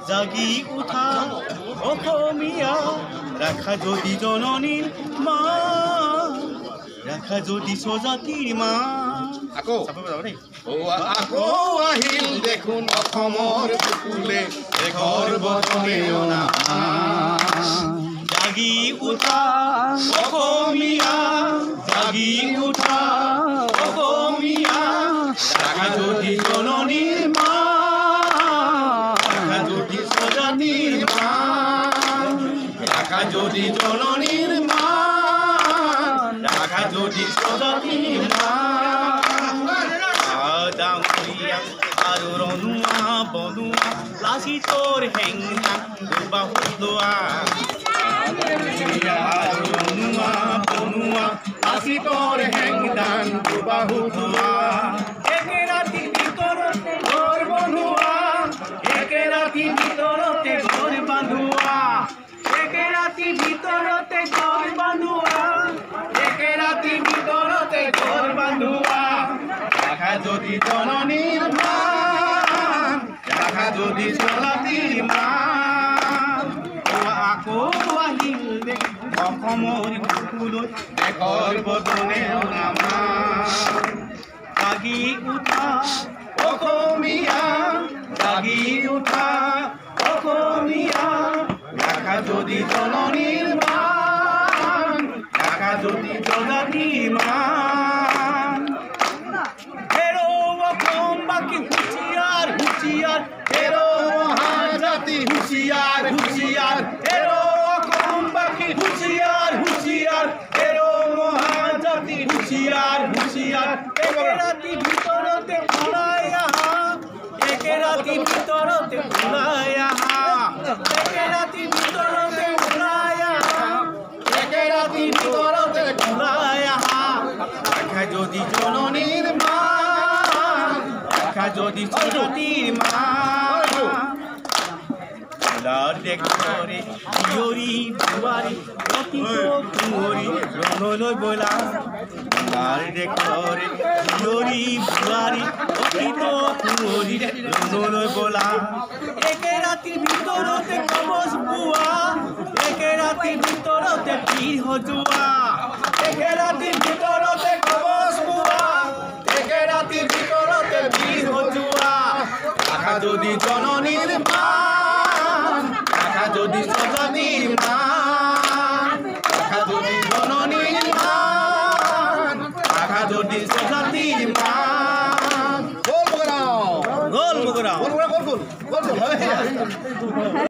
জাগি উঠা অসমীয়া ৰাখা যদি জননীৰ মা ৰাখা যদি স্বজাতিৰ মা আকৌ আহিল দেখোন অসমৰ বুকুলে দেশৰ বচনে অনা জাগি উঠা অসমীয়া জাগি উঠা অসমীয়া ৰাখা যদি জননীৰ মা ৰাখা যদি স্বজাতিৰ মা ৰাখা যদি জননীৰ মা ৰাখা যদি স্বজাতিৰ মা ডাঙৰীয়া আৰু ৰণুৱা বনোৱা লাচি তোৰ হেঙা বাহু দোৱা ৰণুৱা বনোৱা লাচি তোৰ হেঙদান বাহু দোৱা একে ৰাতি ভিতৰতে ঘৰ বনোৱা একে ৰাতি ভিতৰতে ঘৰ বান্ধোৱা একে ৰাতি ভিতৰতে ঘৰ বান্ধোৱা একে ৰাতি ভিতৰতে ঘৰ বান্ধোৱা ৰাখা যদি জননীৰ মান ৰাখা যদি স্বজাতিৰ মান আকৌ আহিল অসমৰ বুকুলৈ দেশৰ বদনে নামা জাগি উঠা অসমীয়া জাগি উঠা অসমীয়া রাখা যদি জননীর মান রাখা যদি স্বজাতির মান হুশিয়ার হুশিয়ার হেরো মহাজাতি হুশিয়ার হুশিয়ার হেরো অসম বাকি হুশিয়ার হুশিয়ার হেরো মহাজাতি হুশিয়ার হুশিয়ার একে রাতি ভিতরতে ওলাই আহা একে রাতি ভিতরতে ওলাই আহা একে রাতি ভিতরতে ওলাই আহা একে রাতি ভিতরতে ওলাই আহা রাখা যদি জননীর মা রাখা যদি স্বজাতির মা দেখরে জীয়ৰী বোৱাৰী অতীত কুঁৱৰী ৰণলৈ বলা দেখৰে জীয়ৰী বোৱাৰী অতীত কুঁৱৰী ৰণলৈ বলা একে ৰাতিৰ ভিতৰতে কবচ বোৱা একে ৰাতিৰ ভিতৰতে পীৰ সজোৱা একে ৰাতিৰ ভিতৰতে কবচ বোৱা একে ৰাতিৰ ভিতৰতে পীৰ সজোৱা ৰাখা যদি জননীৰ মান ৰাখা যদি স্বজাতিৰ মান ৰাখা যদি জননীৰ মান ৰাখা যদি স্বজাতিৰ মান গোল বগৰাও